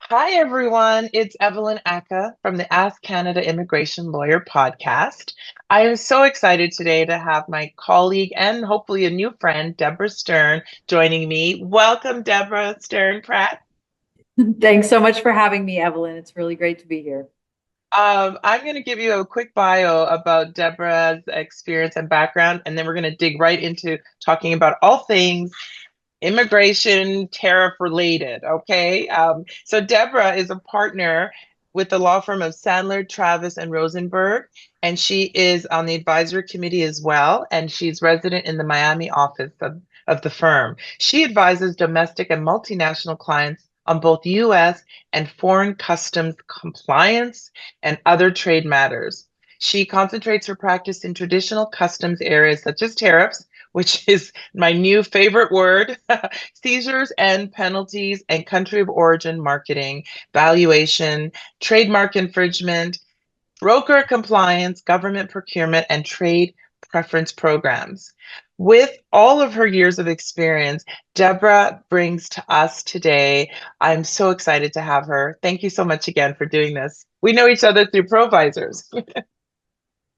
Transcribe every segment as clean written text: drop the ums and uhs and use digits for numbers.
Hi, everyone. It's Evelyn Ackah from the Ask Canada Immigration Lawyer podcast. I am so excited today to have my colleague and hopefully a new friend, Deborah Stern, joining me. Welcome, Deborah Stern Pratt. Thanks so much for having me, Evelyn. It's really great to be here. I'm going to give you a quick bio about Deborah's experience and background, and then we're going to dig right into talking about all things immigration tariff related. Okay. So Deborah is a partner with the law firm of Sandler, Travis, and Rosenberg, and she is on the advisory committee as well. And she's resident in the Miami office of the firm. She advises domestic and multinational clients on both US and foreign customs compliance and other trade matters. She concentrates her practice in traditional customs areas such as tariffs, which is my new favorite word, seizures and penalties and country of origin marketing, valuation, trademark infringement, broker compliance, government procurement, and trade preference programs. With all of her years of experience, Deborah brings to us today. I'm so excited to have her. Thank you so much again for doing this. We know each other through Provisors.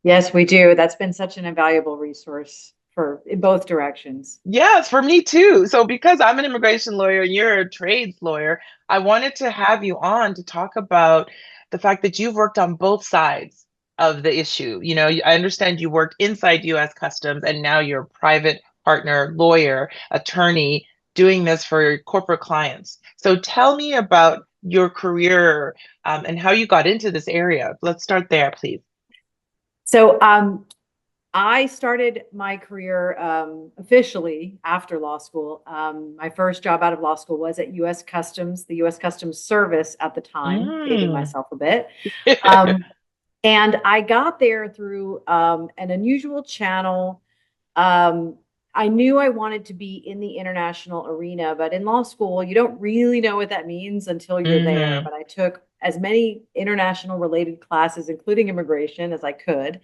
Yes, we do. That's been such an invaluable resource for in both directions. Yes, for me too. So, because I'm an immigration lawyer and you're a trades lawyer, I wanted to have you on to talk about the fact that you've worked on both sides of the issue. I understand you worked inside US Customs and now you're a private partner, lawyer, attorney doing this for corporate clients. So, tell me about your career and how you got into this area. Let's start there, please. So, I started my career officially after law school. My first job out of law school was at U.S. Customs, the U.S. Customs Service at the time, dating Mm. myself a bit. Um, and I got there through an unusual channel. Um, I knew I wanted to be in the international arena, but in law school, you don't really know what that means until you're there. Hmm. But I took as many international related classes, including immigration, as I could.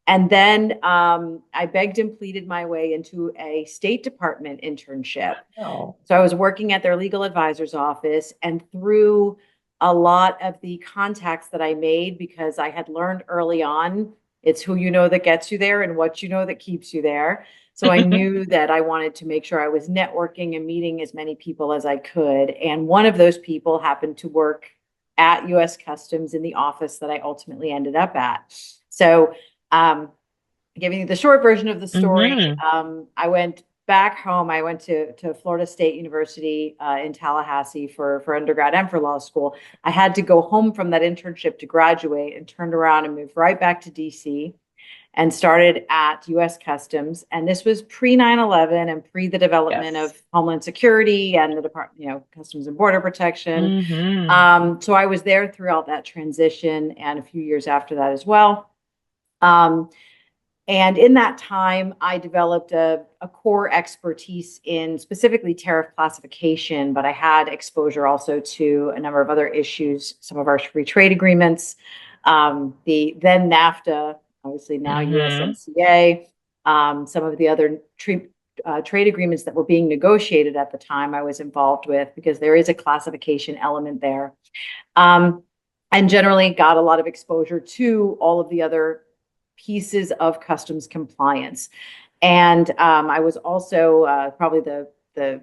And then I begged and pleaded my way into a State Department internship. Oh. So I was working at their legal advisor's office, and through a lot of the contacts that I made, because I had learned early on, it's who you know that gets you there and what you know that keeps you there. So I knew that I wanted to make sure I was networking and meeting as many people as I could. And one of those people happened to work at US Customs in the office that I ultimately ended up at. So, um, giving you the short version of the story, Hmm. I went back home. I went to Florida State University in Tallahassee for undergrad and for law school. I had to go home from that internship to graduate and turned around and moved right back to DC and started at US Customs. And this was pre 9/11 and pre the development Yes. of Homeland Security and the Department, Customs and Border Protection. Hmm. So I was there throughout that transition and a few years after that as well. Um, and in that time, I developed a core expertise in specifically tariff classification, but I had exposure also to a number of other issues, some of our free trade agreements, the then NAFTA, obviously now Hmm. USMCA, some of the other trade agreements that were being negotiated at the time I was involved with, because there is a classification element there. Um, and generally got a lot of exposure to all of the other pieces of customs compliance. And I was also probably the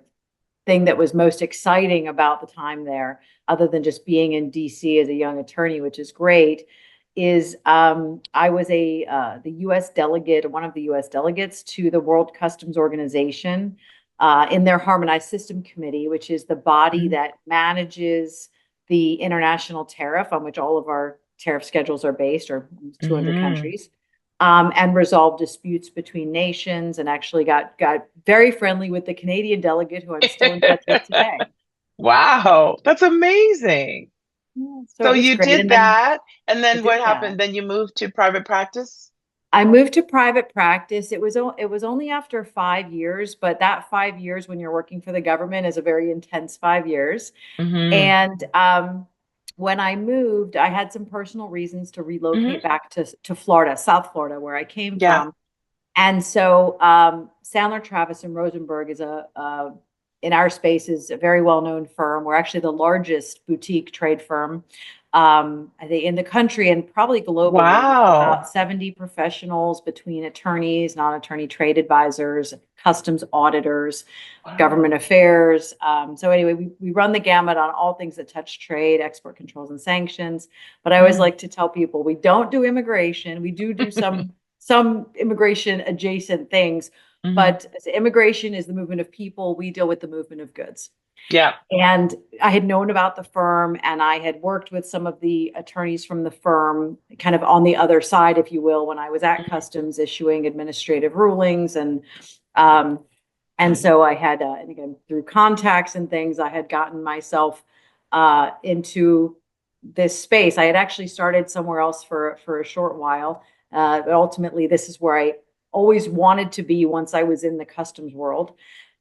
thing that was most exciting about the time there, other than just being in DC as a young attorney, which is great, is I was the U.S. delegate, one of the U.S. delegates to the World Customs Organization in their Harmonized System Committee, which is the body that manages the international tariff on which all of our tariff schedules are based, or 200 Hmm. countries, and resolve disputes between nations, and actually got very friendly with the Canadian delegate, who I'm still in touch with today. Wow, that's amazing. Yeah, so So it was you great. did And then that, and I then did what that. happened? Then you moved to private practice? I moved to private practice. It was only after 5 years, but that 5 years when you're working for the government is a very intense 5 years. Hmm. And when I moved, I had some personal reasons to Hmm. relocate back to Florida, South Florida, where I came Yeah. from. And so Sandler, Travis, and Rosenberg is a in our space is a very well-known firm. We're actually the largest boutique trade firm, I think in the country and probably globally. We have Wow. about 70 professionals between attorneys, non-attorney trade advisors, customs auditors, Wow. government affairs. So anyway, we run the gamut on all things that touch trade, export controls and sanctions. But I always Mm. like to tell people we don't do immigration. We do some immigration adjacent things, Mhm. but as immigration is the movement of people, we deal with the movement of goods. Yeah. And I had known about the firm and I had worked with some of the attorneys from the firm, kind of on the other side, if you will, when I was at Mhm. Customs issuing administrative rulings. Um, and so I had, and again, through contacts and things, I had gotten myself into this space. I had actually started somewhere else for a short while. But ultimately, this is where I always wanted to be once I was in the customs world.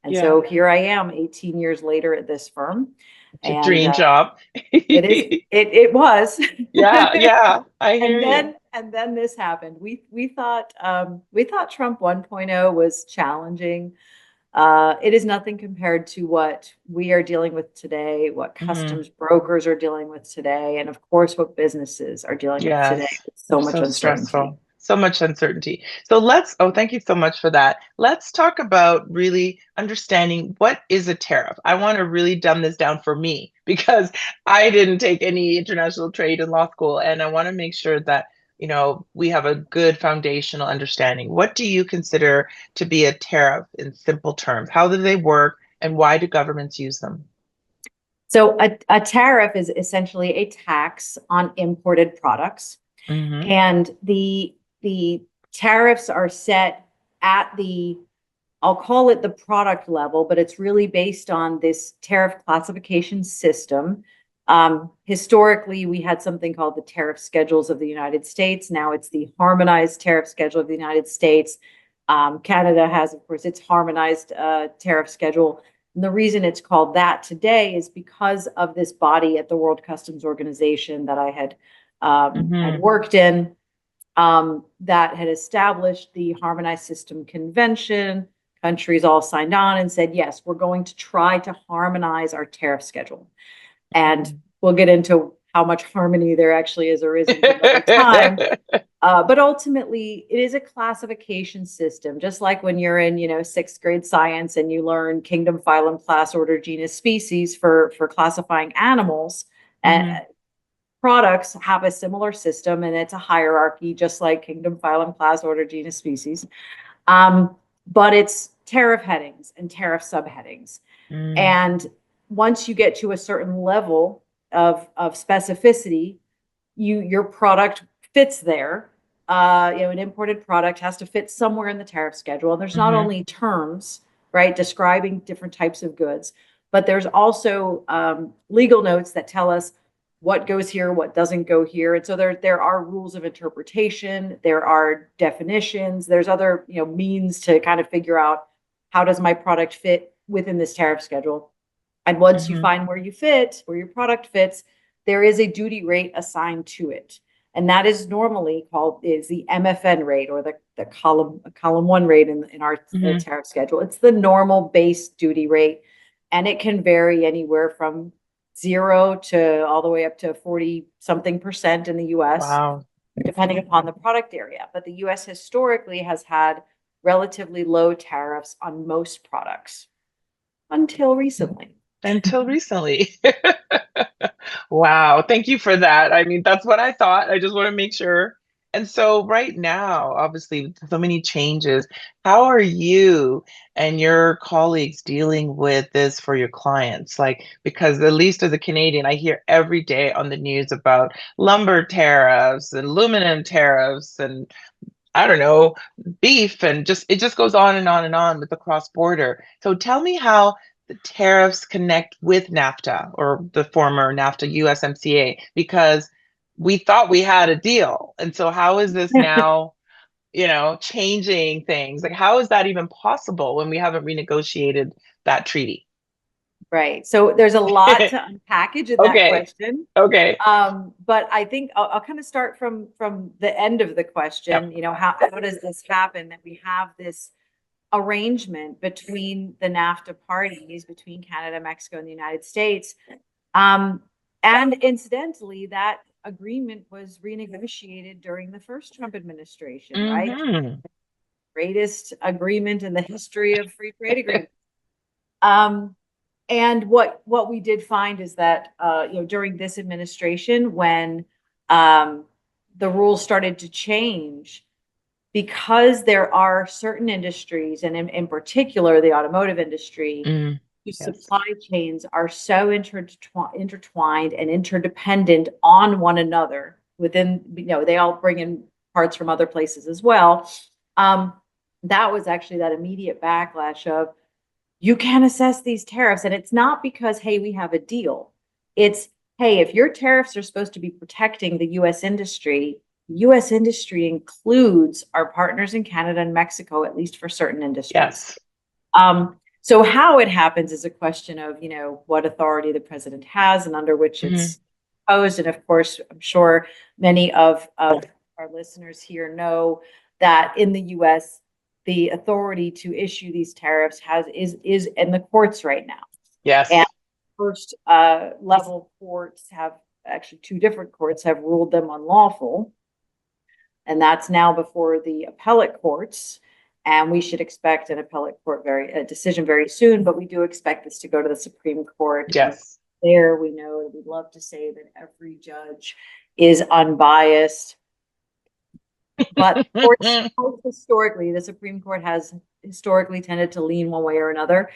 And Yeah. so here I am 18 years later at this firm. It's a And dream job. it was. Yeah, yeah, I hear And you. then this happened. We thought Trump 1.0 was challenging. It is nothing compared to what we are dealing with today, what Mhm. customs brokers are dealing with today, and of course, what businesses are dealing with today Yes, with so it's much so uncertainty. stressful. So much uncertainty. So thank you so much for that. Let's talk about really understanding what is a tariff. I want to really dumb this down for me because I didn't take any international trade in law school, and I want to make sure that, we have a good foundational understanding. What do you consider to be a tariff in simple terms? How do they work, and why do governments use them? So a tariff is essentially a tax on imported products. Hmm. And the tariffs are set at the, I'll call it the product level, but it's really based on this tariff classification system. Historically, we had something called the tariff schedules of the United States. Now it's the harmonized tariff schedule of the United States. Canada has, of course, its harmonized tariff schedule. And the reason it's called that today is because of this body at the World Customs Organization that I had Hmm. worked in, that had established the Harmonized System Convention. Countries all signed on and said, yes, we're going to try to harmonize our tariff schedule. And we'll get into how much harmony there actually is or isn't another time. But ultimately, it is a classification system, just like when you're in, sixth grade science and you learn kingdom, phylum, class, order, genus, species for classifying animals. And Hmm. products have a similar system, and it's a hierarchy, just like kingdom, phylum, class, order, genus, species. But it's tariff headings and tariff subheadings. Mm. And once you get to a certain level of specificity, your product fits there. An imported product has to fit somewhere in the tariff schedule. And there's not Hmm. only terms, right, describing different types of goods, but there's also legal notes that tell us what goes here, what doesn't go here. And so there are rules of interpretation, there are definitions, there's other means to kind of figure out how does my product fit within this tariff schedule. And once you Hmm. find where you fit, where your product fits, there is a duty rate assigned to it. And that is normally called is the MFN rate or the column one rate in our Hmm. tariff schedule. It's the normal base duty rate. And it can vary anywhere from 0 to all the way up to 40 something percent in the US, Wow. depending upon the product area. But the US historically has had relatively low tariffs on most products until recently. Until recently. Wow. Thank you for that. I mean, that's what I thought. I just want to make sure. And so, right now, obviously, with so many changes, how are you and your colleagues dealing with this for your clients? Like, because at least as a Canadian, I hear every day on the news about lumber tariffs and aluminum tariffs and I don't know, beef and just it just goes on and on and on with the cross border. So tell me how the tariffs connect with NAFTA or the former NAFTA USMCA because we thought we had a deal. And so how is this now, changing things? Like how is that even possible when we haven't renegotiated that treaty? Right. So there's a lot to unpackage in that Okay. question. Okay. But I think I'll kind of start from the end of the Yep. question. How does this happen that we have this arrangement between the NAFTA parties, between Canada, Mexico, and the United States. And incidentally, that agreement was renegotiated during the first Trump administration, right? Mm-hmm. Greatest agreement in the history of free trade agreements. And what we did find is that during this administration, when the rules started to change, because there are certain industries, and in particular the automotive industry, whose Yes. supply chains are so intertwined and interdependent on one another within, they all bring in parts from other places as well. That was actually that immediate backlash of, you can't assess these tariffs. And it's not because, hey, we have a deal. It's, hey, if your tariffs are supposed to be protecting the US industry, US industry includes our partners in Canada and Mexico, at least for certain industries. Yes. So how it happens is a question of, what authority the president has and under which it's posed. And of course, I'm sure many of our listeners here know that in the US, the authority to issue these tariffs is in the courts right now. Yes. And first level courts have, actually two different courts have ruled them unlawful. And that's now before the appellate courts. And we should expect an appellate court a decision very soon, but we do expect this to go to the Supreme Court. Yes. There we know, we'd love to say that every judge is unbiased. But historically, the Supreme Court has historically tended to lean one way or another.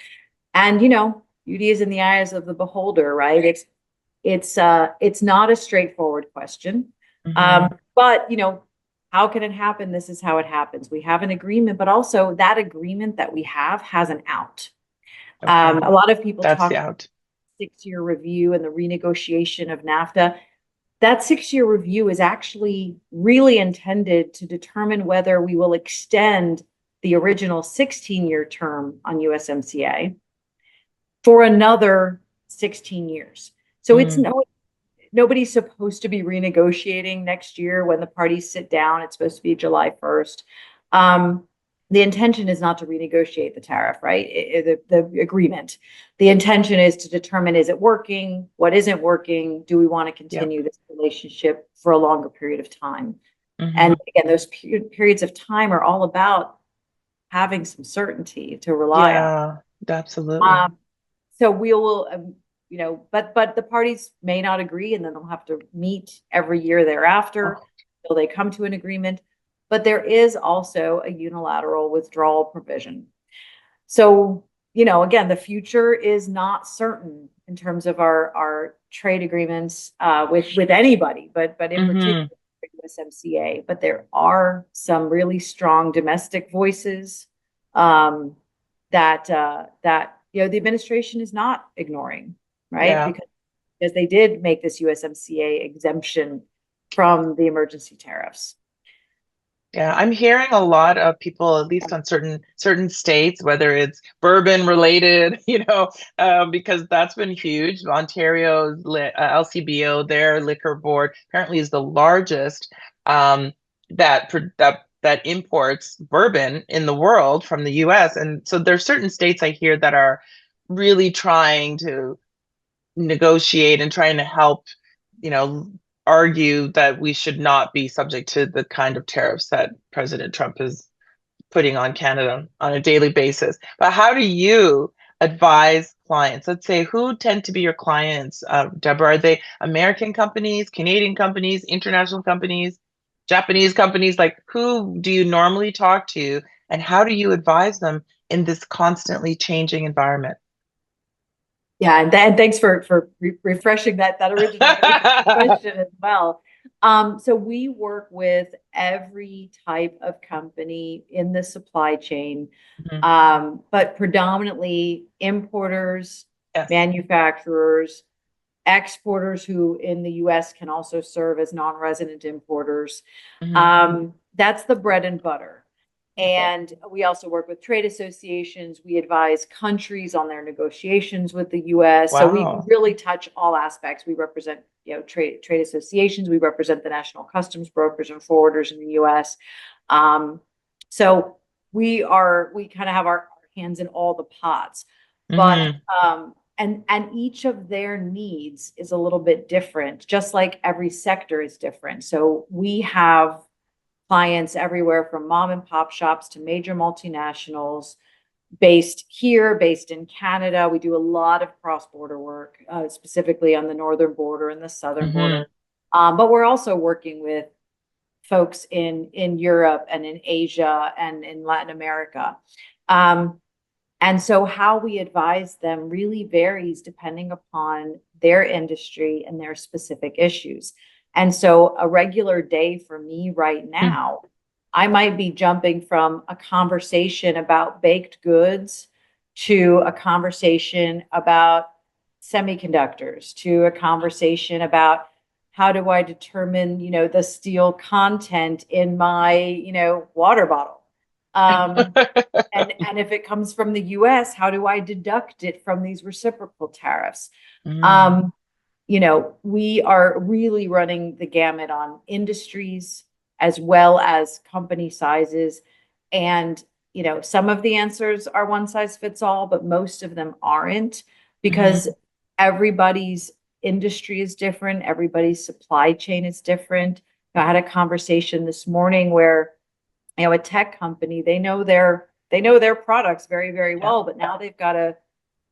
And, beauty is in the eyes of the beholder, right? It's not a straightforward question. But, how can it happen? This is how it happens. We have an agreement, but also that agreement that we have has an out. Okay. A lot of people talk about 6-year review and the renegotiation of NAFTA. That 6-year review is actually really intended to determine whether we will extend the original 16-year term on USMCA for another 16 years. So it's nobody's supposed to be renegotiating next year when the parties sit down. It's supposed to be July 1st. The intention is not to renegotiate the tariff, right? The agreement. The intention is to determine, is it working? What isn't working? Do we want to continue this relationship for a longer period of time? And again, those periods of time are all about having some certainty to rely on. Yeah, absolutely. So we will, but the parties may not agree, and then they'll have to meet every year thereafter until they come to an agreement. But there is also a unilateral withdrawal provision. So, again, the future is not certain in terms of our trade agreements with anybody, but in particular USMCA. But there are some really strong domestic voices that the administration is not ignoring, right? Yeah. Because they did make this USMCA exemption from the emergency tariffs. Yeah, I'm hearing a lot of people, at least on certain states, whether it's bourbon related, because that's been huge. Ontario's LCBO, their liquor board, apparently is the largest that imports bourbon in the world from the U.S. And so there's certain states I hear that are really trying to negotiate and trying to help, argue that we should not be subject to the kind of tariffs that President Trump is putting on Canada on a daily basis. But how do you advise clients? Let's say, who tend to be your clients, Deborah? Are they American companies, Canadian companies, international companies, Japanese companies? Like, who do you normally talk to, and how do you advise them in this constantly changing environment? Yeah, and thanks for refreshing that original question as well. So we work with every type of company in the supply chain, but predominantly importers, manufacturers, exporters who in the US can also serve as non-resident importers. That's the bread and butter. And we also work with trade associations. We advise countries on their negotiations with the US. So we really touch all aspects. We represent, trade associations. We represent the national customs brokers and forwarders in the US. So we kind of have our hands in all the pots, but Hmm. and each of their needs is a little bit different, just like every sector is different. So we have clients everywhere from mom and pop shops to major multinationals, based here, based in Canada. We do a lot of cross-border work, specifically on the northern border and the southern Hmm. border. But we're also working with folks in Europe and in Asia and in Latin America. Um, and so how we advise them really varies depending upon their industry and their specific issues. And so a regular day for me right now, I might be jumping from a conversation about baked goods to a conversation about semiconductors to a conversation about how do I determine, the steel content in my, water bottle. And if it comes from the US, how do I deduct it from these reciprocal tariffs? Mm. Um, we are really running the gamut on industries as well as company sizes. And, some of the answers are one size fits all, but most of them aren't, because Mhm. everybody's industry is different, everybody's supply chain is different. I had a conversation this morning where, a tech company, they know their products very, very Yeah. well, but now they've got to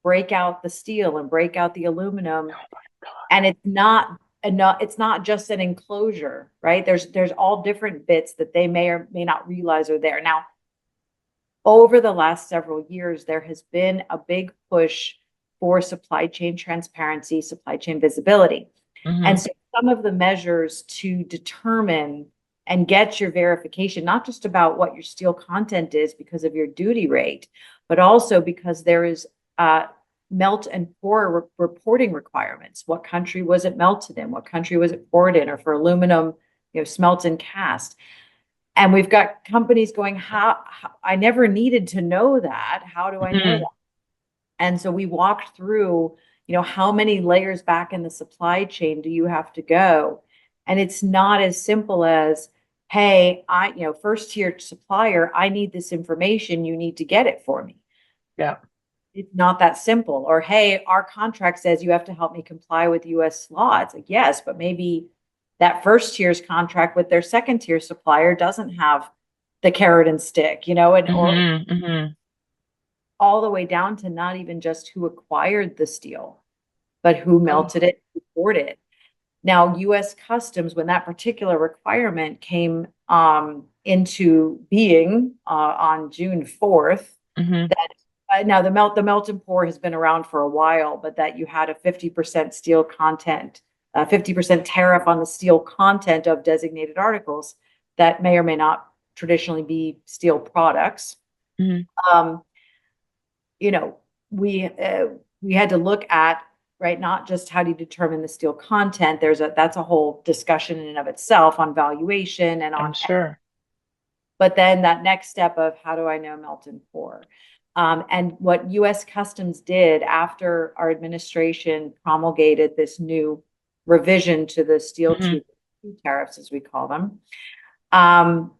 break out the steel and break out the aluminum. Oh my And it's not just an enclosure, right? There's all different bits that they may or may not realize are there. Now, over the last several years, there has been a big push for supply chain transparency, supply chain visibility. God. And so some of the measures to determine and get your verification, not just about what your steel content is because of your duty rate, but also because there is melt and pour reporting requirements. What country was it melted in? What country was it poured in? Or for aluminum, smelt and cast. And we've got companies going, how I never needed to know that. How do I know Mhm. that? And so we walked through, how many layers back in the supply chain do you have to go? And it's not as simple as, hey, first tier supplier, I need this information. You need to get it for me. Yeah. It's not that simple. Or, hey, our contract says you have to help me comply with US law. It's like, yes, but maybe that first tier's contract with their second tier supplier doesn't have the carrot and stick, or Mhm. Mhm. all the way down to not even just who acquired the steel, but who Oh. melted it, who poured it. Now, US Customs, when that particular requirement came into being on June 4th, Mhm. that now the melt and pour has been around for a while, but that you had a 50% steel content, 50% tariff on the steel content of designated articles that may or may not traditionally be steel products. Mhm. Um, you know, we had to look at, right, not just how do you determine the steel content. That's a whole discussion in and of itself on valuation and I'm on, sure. but then that next step of how do I know melt and pour? And what US Customs did after our administration promulgated this new revision to the steel Mhm. tariffs, as we call them, um,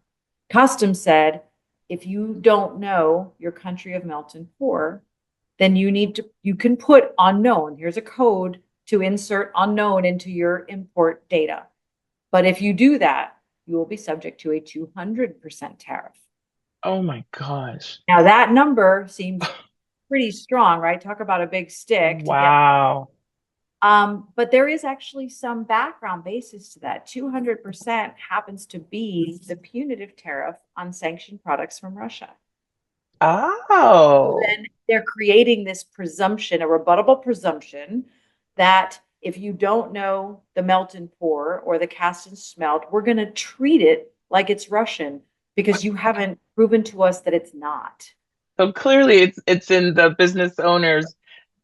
Customs said, if you don't know your country of melt and pour, then you can put unknown. Here's a code to insert unknown into your import data. But if you do that, you will be subject to a 200% tariff. Oh my gosh. Now that number seems pretty strong, right? Talk about a big stick to get. Wow. But there is actually some background basis to that. 200% happens to be the punitive tariff on sanctioned products from Russia. So Oh. then they're creating this presumption, a rebuttable presumption, that if you don't know the melt and pour or the cast and smelt, we're going to treat it like it's Russian because you haven't proven to us that it's not. So clearly it's in the business owner's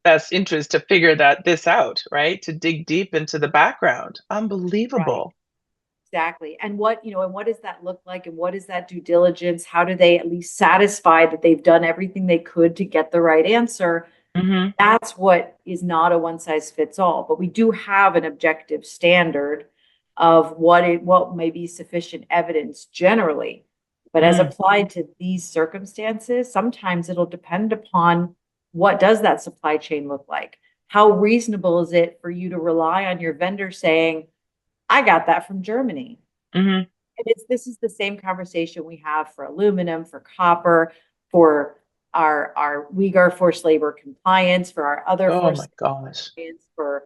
best interest to figure this out, right? To dig deep into the background. Right. Unbelievable. Exactly. And what does that look like? And what is that due diligence? How do they at least satisfy that they've done everything they could to get the right answer? Mhm. That's what is not a one size fits all, but we do have an objective standard of what may be sufficient evidence generally But as Mm, applied to these circumstances, sometimes it'll depend upon what does that supply chain look like? How reasonable is it for you to rely on your vendor saying, I got that from Germany? hmm. And this is the same conversation we have for aluminum, for copper, for our Uyghur forced labor compliance, for our other Oh my forced gosh. compliance, for,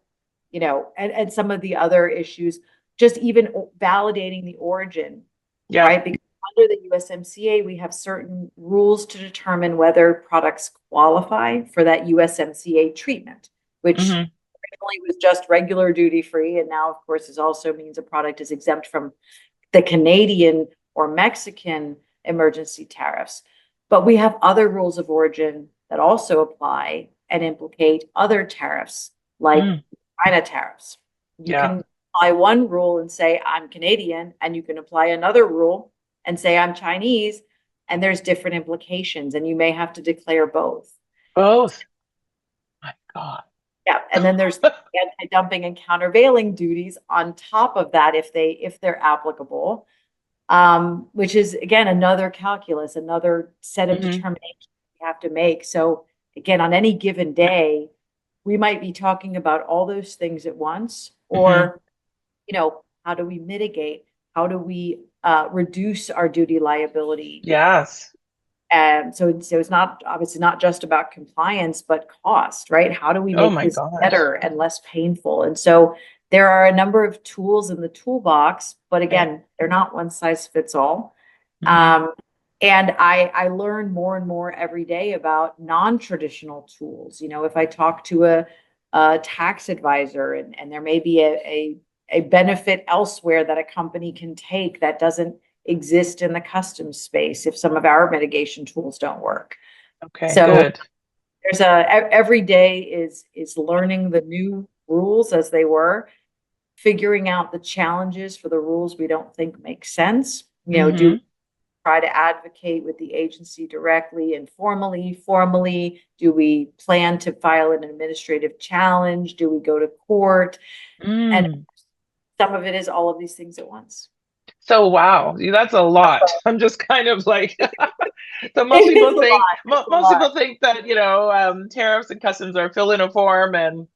and some of the other issues, just even validating the origin, Yeah. right? Because under the USMCA, we have certain rules to determine whether products qualify for that USMCA treatment, which Hmm. originally was just regular duty free. And now, of course, is also means a product is exempt from the Canadian or Mexican emergency tariffs. But we have other rules of origin that also apply and implicate other tariffs, like Mm, China tariffs. You yeah. can apply one rule and say, I'm Canadian, and you can apply another rule and say, I'm Chinese, and there's different implications, and you may have to declare both. Both. My God. Yeah, and then there's anti-dumping and countervailing duties on top of that if they're applicable, which is again another calculus, another set of Hmm. determinations we have to make. So again, on any given day, we might be talking about all those things at once, Hmm. or how do we mitigate? How do we reduce our duty liability? Yes. And so it's not obviously not just about compliance, but cost, right? How do we Oh make my this gosh. better and less painful? And so there are a number of tools in the toolbox, but Right. again, they're not one size fits all. Hmm. Um, and I learn more and more every day about non-traditional tools. If I talk to a tax advisor, and there may be a benefit elsewhere that a company can take that doesn't exist in the customs space if some of our mitigation tools don't work. Okay, So good. there's every day is learning the new rules as they were, figuring out the challenges for the rules we don't think make sense. Do we Hmm. try to advocate with the agency directly, informally, formally? Do we plan to file an administrative challenge? Do we go to court? And Mm. some of it is all of these things at once. So wow, that's a lot. I'm just kind of like, so most It is people a think lot. It's a most lot. people think that tariffs and customs are fill in a form and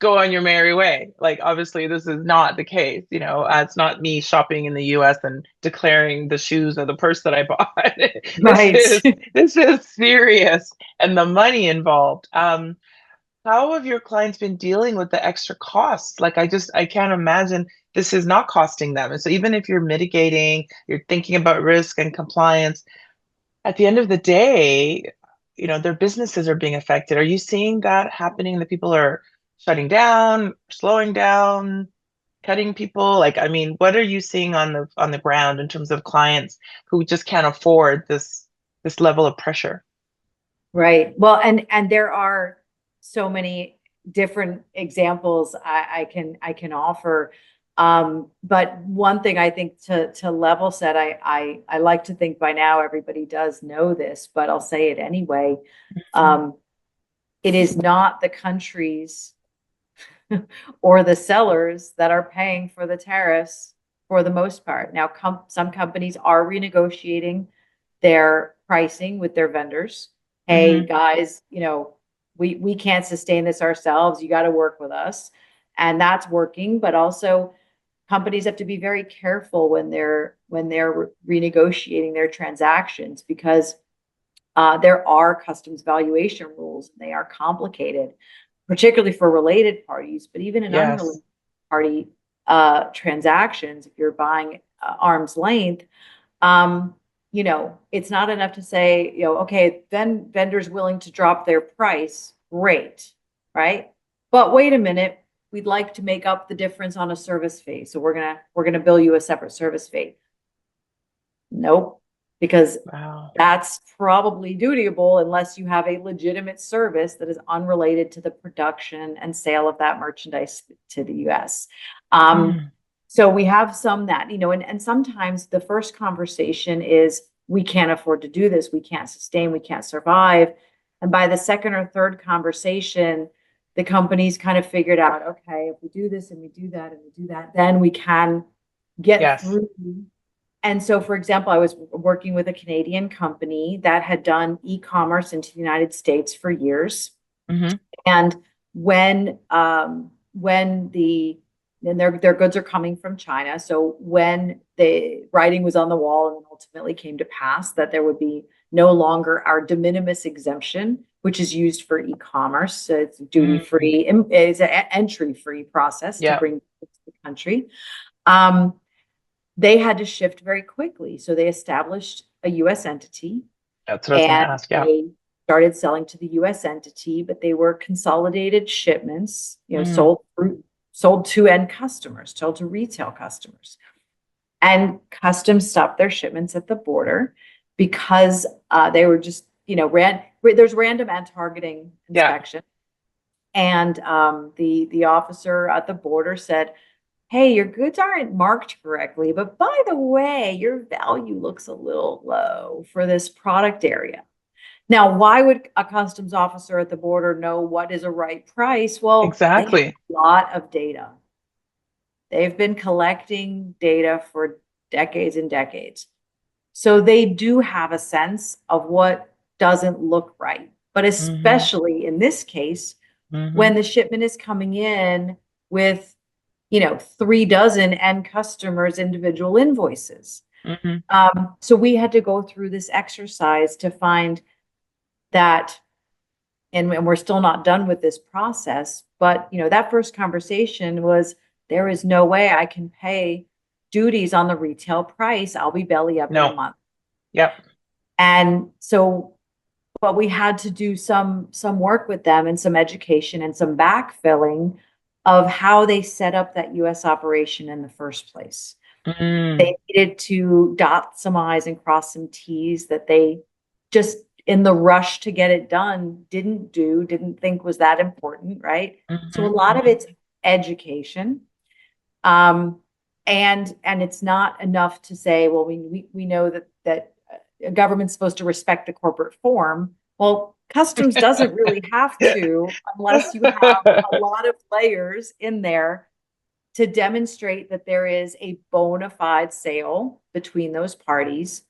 go on your merry way. Like obviously this is not the case. It's not me shopping in the U.S. and declaring the shoes or the purse that I bought. this Right. is this is serious, and the money involved. How have your clients been dealing with the extra costs? Like I can't imagine this is not costing them. And so even if you're mitigating, you're thinking about risk and compliance, at the end of the day, their businesses are being affected. Are you seeing that happening? That people are shutting down, slowing down, cutting people? Like, I mean, what are you seeing on the ground in terms of clients who just can't afford this level of pressure? Right. Well, and there are so many different examples I can offer. But one thing I think to level set, I like to think by now everybody does know this, but I'll say it anyway. Um, it is not the countries or the sellers that are paying for the tariffs for the most part. Now, some companies are renegotiating their pricing with their vendors. Hey, Mm-hmm. guys, we can't sustain this ourselves. You got to work with us. And that's working, but also companies have to be very careful when they're renegotiating their transactions, because there are customs valuation rules and they are complicated, particularly for related parties, but even in Yes. unrelated party transactions, if you're buying arm's length, um, it's not enough to say, okay, then vendors willing to drop their price, great, right? But wait a minute, we'd like to make up the difference on a service fee, so we're gonna bill you a separate service fee. Nope, because Wow. that's probably dutiable unless you have a legitimate service that is unrelated to the production and sale of that merchandise to the US. Mm. So we have some that, and sometimes the first conversation is, we can't afford to do this, we can't sustain, we can't survive. And by the second or third conversation, the companies kind of figured out, okay, if we do this and we do that and we do that, then we can get Yes. through And so, for example, I was working with a Canadian company that had done e-commerce into the United States for years. Mm-hmm. And when their goods are coming from China, so when the writing was on the wall and ultimately came to pass that there would be no longer our de minimis exemption, which is used for e-commerce. So it's duty free, it's an entry free process to Yeah, bring to the country. They had to shift very quickly. So they established a US entity that's what I was going to and ask. Yeah. they started selling to the US entity, but they were consolidated shipments, Mm. sold to end customers, sold to retail customers. And customs stopped their shipments at the border because they were just, there's random and targeting Yeah, inspection. And the officer at the border said, hey, your goods aren't marked correctly, but by the way, your value looks a little low for this product area. Now, why would a customs officer at the border know what is a right price? Well, they have exactly. a lot of data. They've been collecting data for decades and decades. So they do have a sense of what doesn't look right. But Mm-hmm. especially in this case, Mm-hmm. when the shipment is coming in with 3 dozen end customers' individual invoices. Mm-hmm. So we had to go through this exercise to find that, and we're still not done with this process, but that first conversation was, there is no way I can pay duties on the retail price. I'll be belly up in a No. month. Yep. And so, but we had to do some work with them and some education and some backfilling of how they set up that US operation in the first place. Mm. They needed to dot some I's and cross some T's that they just, in the rush to get it done, didn't think was that important, right? So a Mm-hmm. lot of Mm-hmm. it's education. Um, and it's not enough to say, well, we know that a government's supposed to respect the corporate form. Well, customs doesn't really have to unless you have a lot of layers in there to demonstrate that there is a bona fide sale between those parties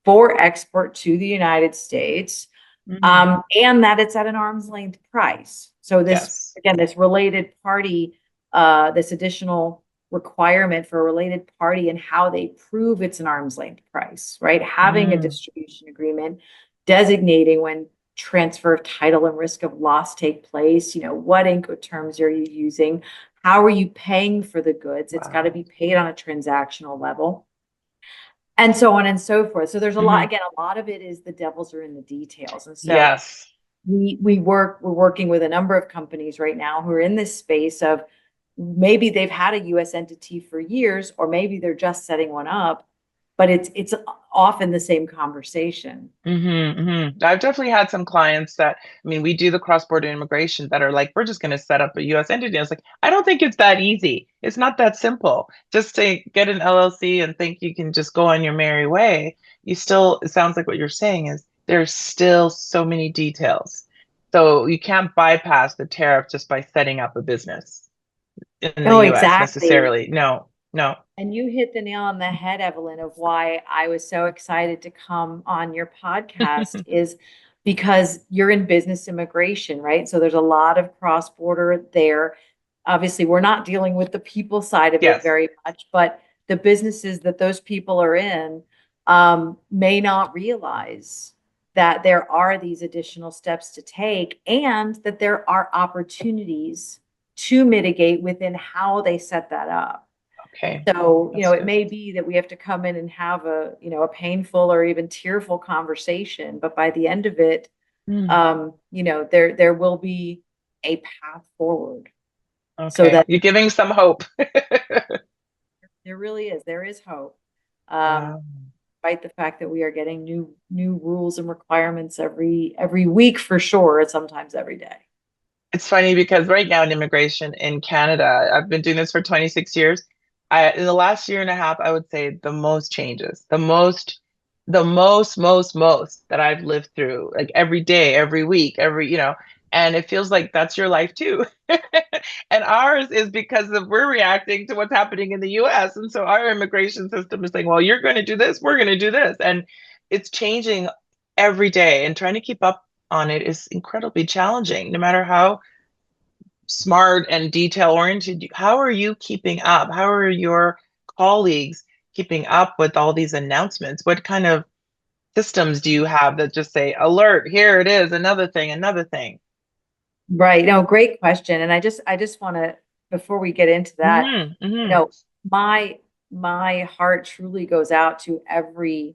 for export to the United States, Mm. and that it's at an arm's length price. So this, Yes. again, this related party, this additional requirement for a related party and how they prove it's an arm's length price, right? Having a Mm. distribution agreement, designating when transfer of title and risk of loss take place, what Incoterms are you using? How are you paying for the goods? It's got to Wow. be paid on a transactional level, and so on and so forth. So there's a lot, Mm-hmm. again, a lot of it is the devils are in the details. And so Yes. we're working with a number of companies right now who are in this space of, maybe they've had a US entity for years, or maybe they're just setting one up, but it's often the same conversation. Mm-hmm, mm-hmm. I've definitely had some clients that, I mean, we do the cross-border immigration that are like, we're just going to set up a US entity. I was like, I don't think it's that easy. It's not that simple. Just to get an LLC and think you can just go on your merry way. You still, it sounds like what you're saying is there's still so many details. So you can't bypass the tariff just by setting up a business in the Oh, US exactly. necessarily. No, no. And you hit the nail on the head, Evelyn, of why I was so excited to come on your podcast is because you're in business immigration, right? So there's a lot of cross border there. Obviously, we're not dealing with the people side of it Yes. very much, but the businesses that those people are in may not realize that there are these additional steps to take and that there are opportunities to mitigate within how they set that up. Okay. So, That's it good. may be that we have to come in and have a painful or even tearful conversation, but by the end of it, Mm. there will be a path forward so Okay. that You're giving some hope. there is hope. Um, Wow. despite the fact that we are getting new rules and requirements every week for sure, and sometimes every day. It's funny because right now in immigration in Canada, I've been doing this for 26 years. In the last year and a half, I would say the most changes, the most that I've lived through, like every day, every week, every, And it feels like that's your life too. And ours is because of we're reacting to what's happening in the US. And so our immigration system is saying, well, you're going to do this, we're going to do this. And it's changing every day. And trying to keep up on it is incredibly challenging, no matter how smart and detail oriented. How are you keeping up? How are your colleagues keeping up with all these announcements? What kind of systems do you have that just say, alert, here it is, another thing, another thing? Right. No, great question. And I just want to, before we get into that, Hmm. you Hmm. know, my heart truly goes out to every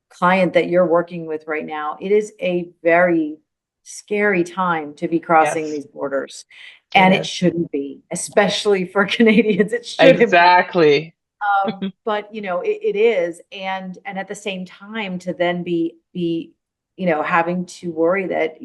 client that you're working with right now. It is a very scary time to be crossing Yes, these borders. it And it is. shouldn't be, especially for Canadians. It shouldn't be. Exactly. But it is. And at the same time to then be having to worry that,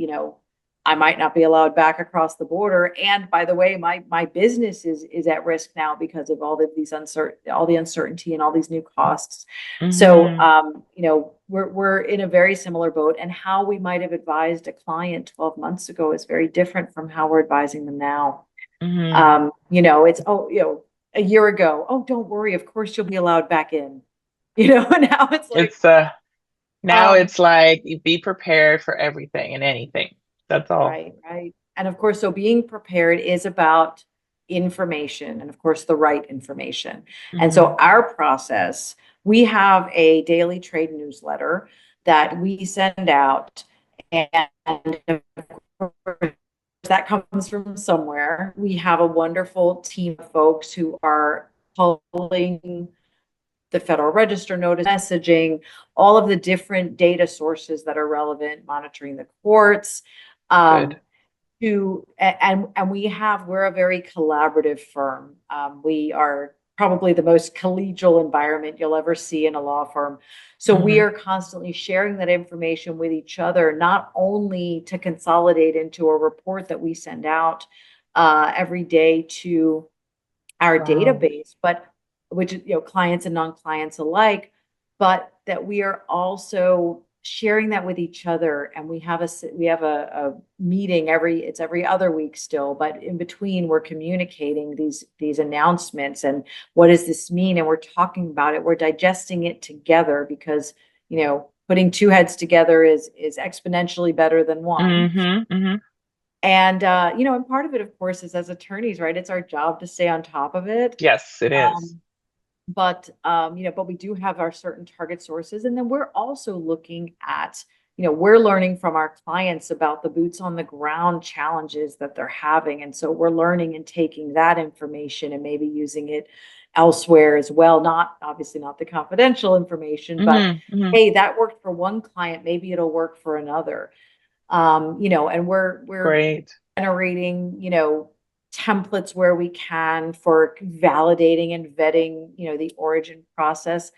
I might not be allowed back across the border. And by the way, my business is at risk now because of all the uncertainty and all these new costs. So, Hmm. we're in a very similar boat, and how we might have advised a client 12 months ago is very different from how we're advising them now. Hmm. It's, a year ago, oh, don't worry, of course you'll be allowed back in. Now it's like, It's now um, it's like be prepared for everything and anything. That's all. right, right. And of course, so being prepared is about information, and of course the right information. And Hmm. so our process, we have a daily trade newsletter that we send out, and of course, that comes from somewhere. We have a wonderful team of folks who are pulling the Federal Register notice, messaging, all of the different data sources that are relevant, monitoring the courts. Good. Um, and we're a very collaborative firm. We are probably the most collegial environment you'll ever see in a law firm. So we Hmm. are constantly sharing that information with each other, not only to consolidate into a report that we send out every day to our Wow. database, but which, clients and non-clients alike, but that we are also sharing that with each other. And we have a meeting every other week still, but in between we're communicating these announcements and what does this mean? And we're talking about it. We're digesting it together because, putting two heads together is exponentially better than one. Hmm. Hmm. And part of it, of course, is as attorneys, right? It's our job to stay on top of it. Yes, it is. Um, but we do have our certain target sources, and then we're also looking at, we're learning from our clients about the boots on the ground challenges that they're having, and so we're learning and taking that information and maybe using it elsewhere as well. Not obviously not the confidential information, but Hmm. Hmm. hey, that worked for one client, maybe it'll work for another. And we're Great. generating, templates where we can for validating and vetting, the origin process.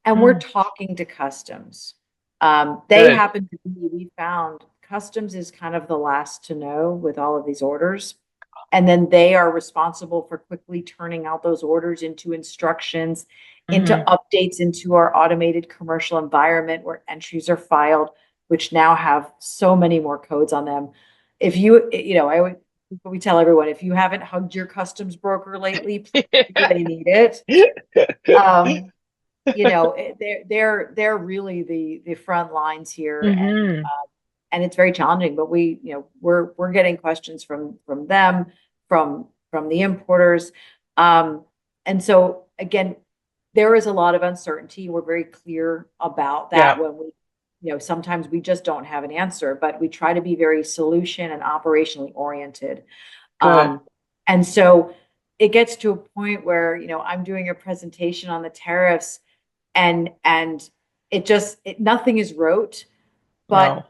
And we're Mm. talking to customs. They Good. happen to be, we found customs is kind of the last to know with all of these orders. And then they are responsible for quickly turning out those orders into instructions, into Hmm. updates into our automated commercial environment where entries are filed, which now have so many more codes on them. If you, I would, we tell everyone, if you haven't hugged your customs broker lately, please do, they need it. Um, they're really the front lines here, Hmm. and it's very challenging. But we're getting questions from them, from the importers, and so again, there is a lot of uncertainty. We're very clear about that Yeah. when we, sometimes we just don't have an answer, but we try to be very solution and operationally oriented. Good. Um, and so it gets to a point where, I'm doing a presentation on the tariffs, and nothing is rote, but No.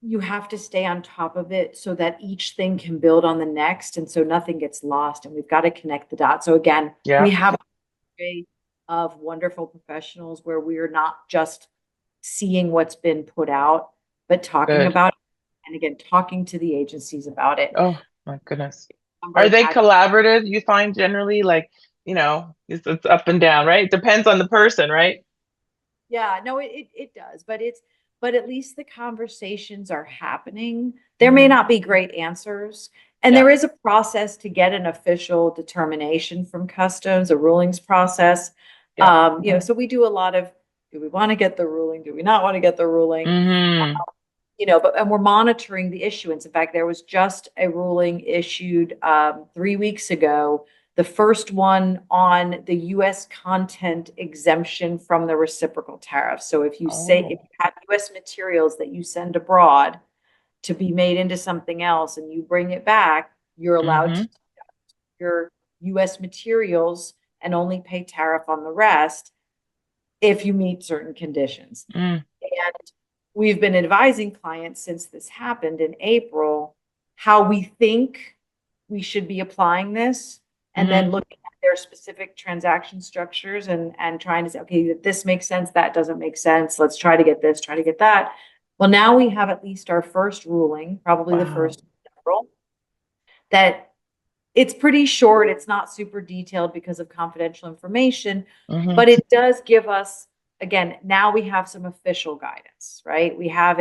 you have to stay on top of it so that each thing can build on the next, and so nothing gets lost, and we've got to connect the dots. So again, we Yeah. have a array of wonderful professionals where we're not just seeing what's been put out, but talking Good. about it, and again, talking to the agencies about it. Oh my goodness. Number Are of they ad- collaborative? You find generally like, it's up and down, right? It depends on the person, right? yeah, no, it does, but but at least the conversations are happening. There may not be great answers. And Yeah. there is a process to get an official determination from customs, a rulings process. Yeah. So we do a lot of, do we want to get the ruling? Do we not want to get the ruling? Mm-hmm. And we're monitoring the issuance. In fact, there was just a ruling issued 3 weeks ago, the first one on the U.S. content exemption from the reciprocal tariff. So if you have U.S. materials that you send abroad to be made into something else and you bring it back, you're allowed to deduct your U.S. materials and only pay tariff on the rest if you meet certain conditions. Mm. And we've been advising clients since this happened in April, how we think we should be applying this, and then looking at their specific transaction structures and trying to say, okay, this makes sense, that doesn't make sense. Let's try to get this, try to get that. Well, now we have at least our first ruling, probably the first of several, that it's pretty short. It's not super detailed because of confidential information, but it does give us, again, now we have some official guidance, right? We have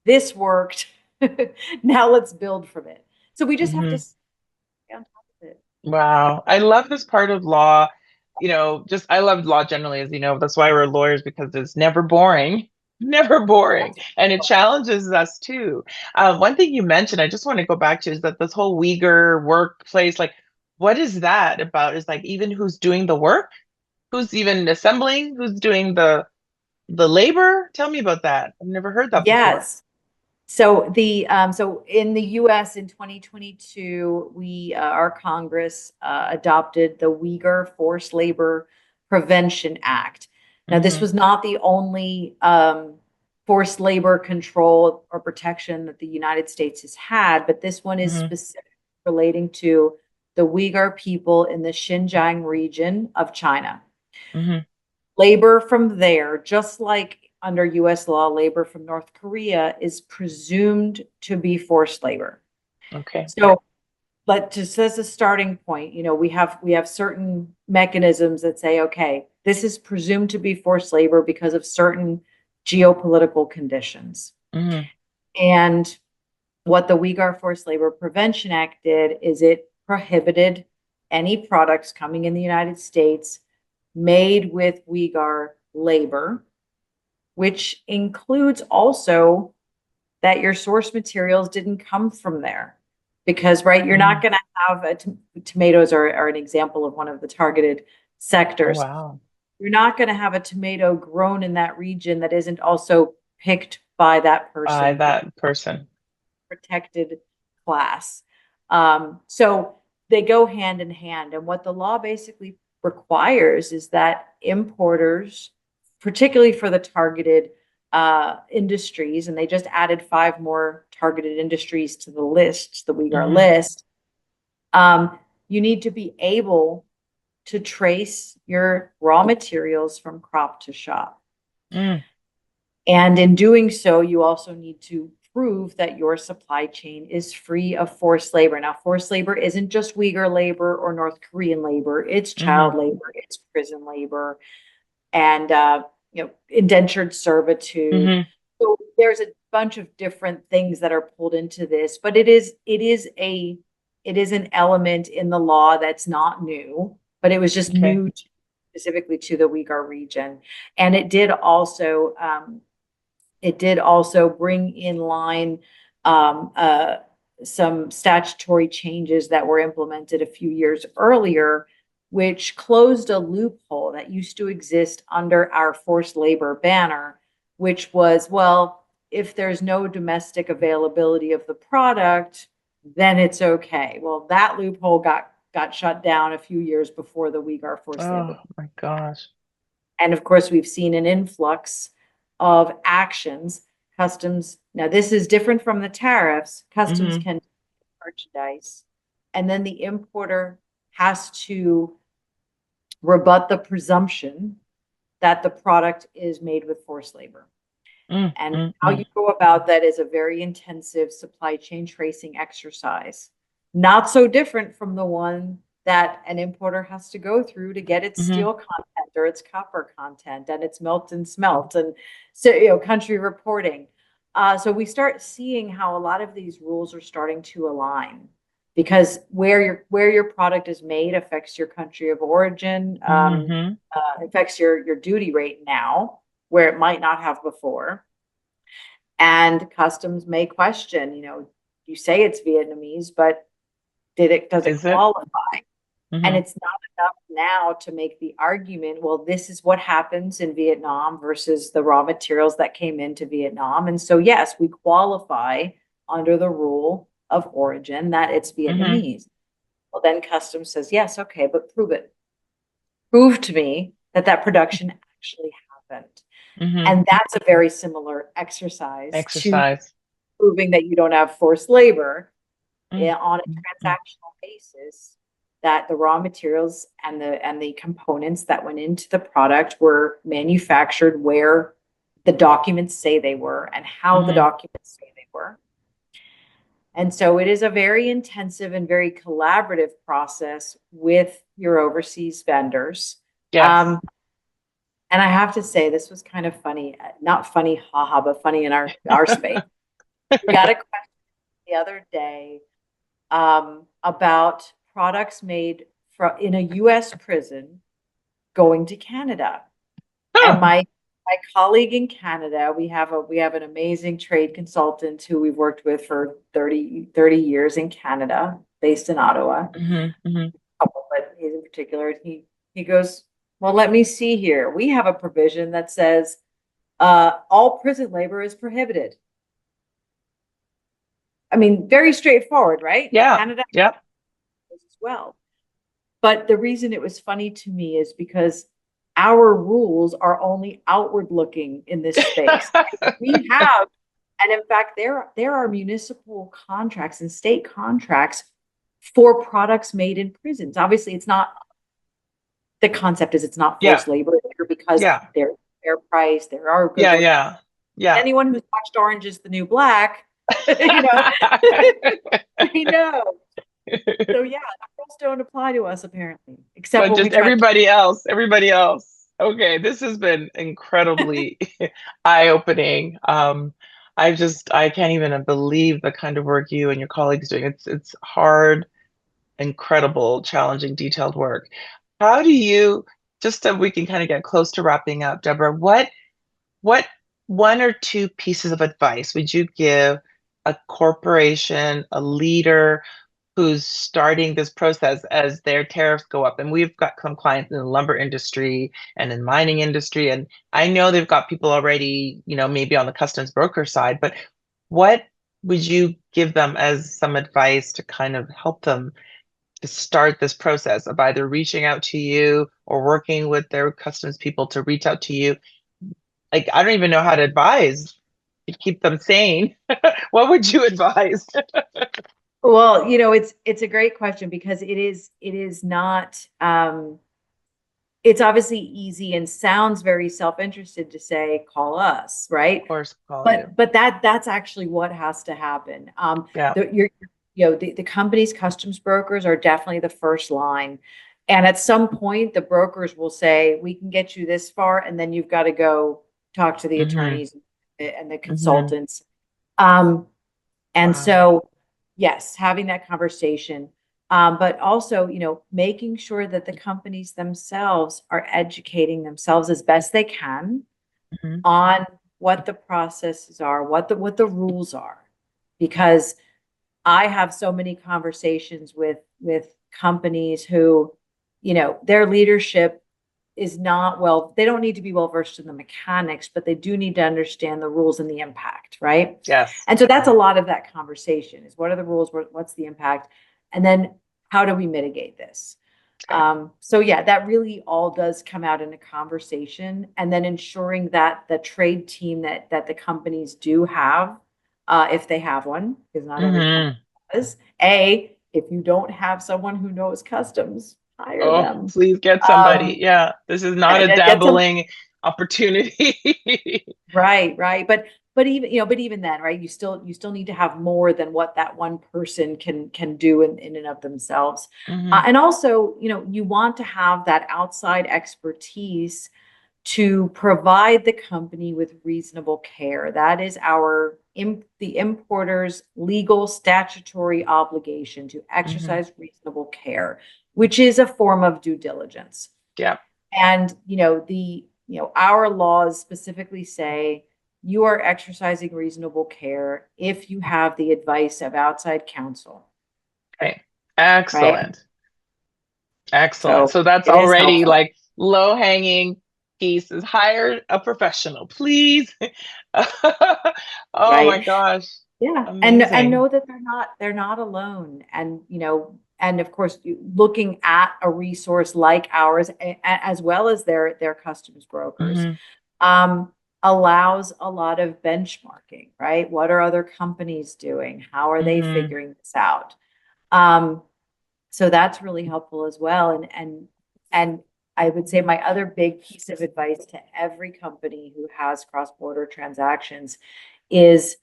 this worked. Now let's build from it. So we just have to stay on top of it. Wow. I love this part of law. I love law generally, as you know, that's why we're lawyers, because it's never boring, never boring. And it challenges us too. One thing you mentioned, I just want to go back to, is that this whole Uyghur workplace, like, what is that about? Is like, even who's doing the work, who's even assembling, who's doing the labor? Tell me about that. I've never heard that before. Yes. So in the U.S. in 2022, our Congress adopted the Uyghur Forced Labor Prevention Act. Now, this was not the only forced labor control or protection that the United States has had, but this one is specific relating to the Uyghur people in the Xinjiang region of China. Labor from there, just like under US law, labor from North Korea is presumed to be forced labor. Okay. So, but just as a starting point, we have certain mechanisms that say, okay, this is presumed to be forced labor because of certain geopolitical conditions. And what the Uyghur Forced Labor Prevention Act did is it prohibited any products coming in the United States made with Uyghur labor, which includes also that your source materials didn't come from there. Because, right, you're not going to have tomatoes are an example of one of the targeted sectors. Oh, wow. You're not going to have a tomato grown in that region that isn't also picked by that person. By that person. Protected class. So they go hand in hand. And what the law basically requires is that importers, particularly for the targeted industries, and they just added 5 more targeted industries to the list, the Uyghur list, you need to be able to trace your raw materials from crop to shop. And in doing so, you also need to prove that your supply chain is free of forced labor. Now, forced labor isn't just Uyghur labor or North Korean labor. It's child labor, it's prison labor, and indentured servitude. So there's a bunch of different things that are pulled into this, but it is an element in the law that's not new, but it was just new specifically to the Uyghur region. And it did also bring in line some statutory changes that were implemented a few years earlier, which closed a loophole that used to exist under our forced labor banner, which was, well, if there's no domestic availability of the product, then it's okay. Well, that loophole got shut down a few years before the Uyghur forced labor. Oh my gosh. And of course, we've seen an influx of actions. Customs, now this is different from the tariffs. Customs can merchandise, and then the importer has to rebut the presumption that the product is made with forced labor. And how you go about that is a very intensive supply chain tracing exercise. Not so different from the one that an importer has to go through to get its steel content or its copper content and its melt and smelt and so country reporting. So we start seeing how a lot of these rules are starting to align because where your product is made affects your country of origin, Mm-hmm. affects your duty rate now, where it might not have before. And customs may question, you say it's Vietnamese, but does it Is it? qualify? And Mm-hmm. it's not enough now to make the argument, well, this is what happens in Vietnam versus the raw materials that came into Vietnam. And so, yes, we qualify under the rule of origin that it's Mm-hmm. Vietnamese. Well, then customs says, yes, okay, but prove it. Prove to me that that production actually happened. Mm-hmm. And that's a very similar exercise to Exercise. proving that you don't have forced labor on a Mm-hmm. transactional basis, that the raw materials and the components that went into the product were manufactured where the documents say they were and how the Mm-hmm. documents say they were. And so it is a very intensive and very collaborative process with your overseas vendors. Yes. And I have to say, this was kind of funny, not funny, haha, but funny in our space. We got a question the other day about products made in a U.S. prison going to Canada. And Huh. my colleague in Canada, we have an amazing trade consultant who we've worked with for 30 years in Canada, based in Ottawa. Mm-hmm. Mm-hmm. But he's in particular, he goes, well, let me see here. We have a provision that says all prison labor is prohibited. I mean, very straightforward, right? Yeah. Canada Yep. as well. But the reason it was funny to me is because our rules are only outward looking in this space. We have, and in fact, there are municipal contracts and state contracts for products made in prisons. Obviously, it's not, the concept is it's not Yeah. forced labor there because Yeah. they're fair price, there are good Yeah. work. Yeah. Yeah. Anyone who's watched Orange is the New Black, you know, they know. So yeah, the rules don't apply to us apparently, except But when we just try to. everybody else, everybody else. Okay, this has been incredibly eye-opening. I can't even believe the kind of work you and your colleagues doing. It's hard, incredible, challenging, detailed work. How do you, just so we can kind of get close to wrapping up, Deborah, what one or two pieces of advice would you give a corporation, a leader who's starting this process as their tariffs go up? And we've got some clients in the lumber industry and in mining industry, and I know they've got people already, maybe on the customs broker side, but what would you give them as some advice to kind of help them to start this process of either reaching out to you or working with their customs people to reach out to you? Like, I don't even know how to advise to keep them sane. What would you advise? Well, it's a great question because it is not it's obviously easy and sounds very self-interested to say call us, right? Of course, call you. But that's actually what has to happen. Yeah. The company's customs brokers are definitely the first line. And at some point, the brokers will say, we can get you this far, and then you've got to go talk to the Mm-hmm. attorneys and the Mm-hmm. consultants. Um, and Wow. so, yes, having that conversation, but also, making sure that the companies themselves are educating themselves as best they can Mm-hmm. on what the processes are, what the rules are, because I have so many conversations with companies who, their leadership is not well, they don't need to be well versed in the mechanics, but they do need to understand the rules and the impact, right? Yes. And so that's a lot of that conversation is what are the rules, what's the impact, and then how do we mitigate this? Okay. So yeah, that really all does come out in a conversation, and then ensuring that the trade team that the companies do have, if they have one, because not every company Mm-hmm. does. If you don't have someone who knows customs, hire Oh, them. please get somebody. Um, Yeah. This is not yeah, a get some. dabbling. opportunity. Right, right. But even, but even then, right, you still need to have more than what that one person can do in and of themselves. Hmm. And also, you want to have that outside expertise to provide the company with reasonable care. That is the importer's legal statutory obligation to Hmm. exercise reasonable care, which is a form of due diligence. Yeah. And, our laws specifically say you are exercising reasonable care if you have the advice of outside counsel, Okay. right? Excellent. Excellent. So So that's it is already helpful. like low hanging pieces. Hire a professional, please. Oh my Right. gosh. Yeah. And Amazing. know that they're not alone. And, and of course, looking at a resource like ours, as well as their customs brokers, Hmm. um, allows a lot of benchmarking, right? What are other companies doing? How are they Hmm. figuring this out? Um, so that's really helpful as well. And I would say my other big piece of advice to every company who has cross-border transactions is,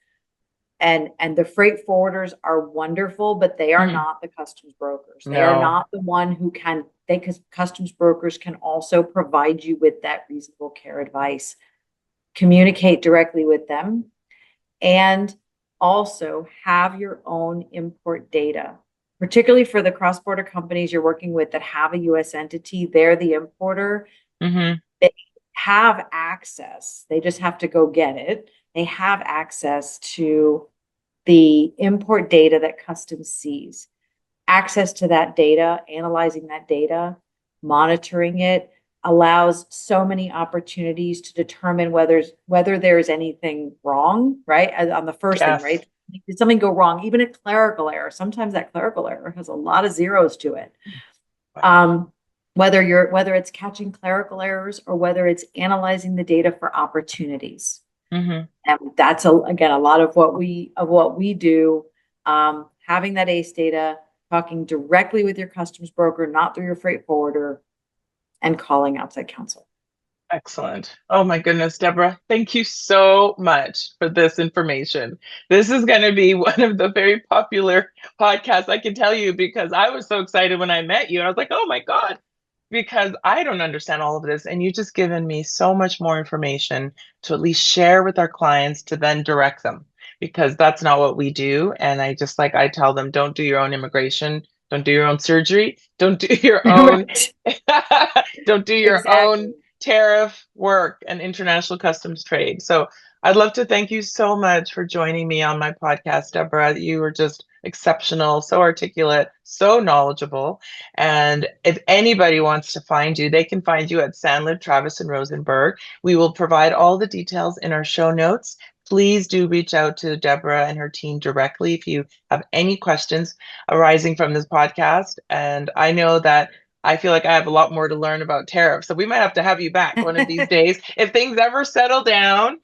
and the freight forwarders are wonderful, but they are Hmm. not the customs brokers. They are No. not the one who can, because customs brokers can also provide you with that reasonable care advice. Communicate directly with them, and also have your own import data, particularly for the cross-border companies you're working with that have a US entity. They're the importer. Hmm. They have access. They just have to go get it. They have access to the import data that customs sees. Access to that data, analyzing that data, monitoring it allows so many opportunities to determine whether there's anything wrong, right? On the first thing, Yes. right? Did something go wrong? Even a clerical error. Sometimes that clerical error has a lot of zeros to it. Um, whether it's catching clerical errors or whether it's analyzing the data for opportunities. Hmm. And that's again a lot of what we do. Having that ACE data, talking directly with your customs broker, not through your freight forwarder, and calling outside counsel. Excellent. Oh my goodness, Deborah, thank you so much for this information. This is going to be one of the very popular podcasts, I can tell you, because I was so excited when I met you. And I was like, oh my God, because I don't understand all of this. And you just given me so much more information to at least share with our clients to then direct them, because that's not what we do. And I tell them, don't do your own immigration, don't do your own surgery, don't do your own, Right. don't do your own Exactly. tariff work and international customs trade. So I'd love to thank you so much for joining me on my podcast, Deborah. You were just exceptional, so articulate, so knowledgeable. And if anybody wants to find you, they can find you at Sandler, Travis, and Rosenberg. We will provide all the details in our show notes. Please do reach out to Deborah and her team directly if you have any questions arising from this podcast. And I know that I feel like I have a lot more to learn about tariffs. So we might have to have you back one of these days if things ever settle down.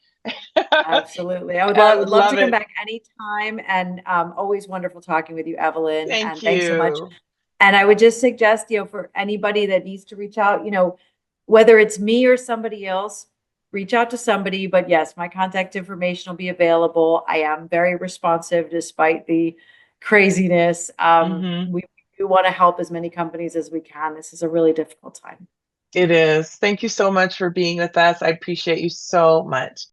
Absolutely. I would I love would would love to love come it. back anytime. And always wonderful talking with you, Evelyn. Thank And thanks so much. you. And I would just suggest, for anybody that needs to reach out, whether it's me or somebody else, reach out to somebody. But yes, my contact information will be available. I am very responsive despite the craziness. Hmm. We do want to help as many companies as we can. This is a really difficult time. It is. Thank you so much for being with us. I appreciate you so much.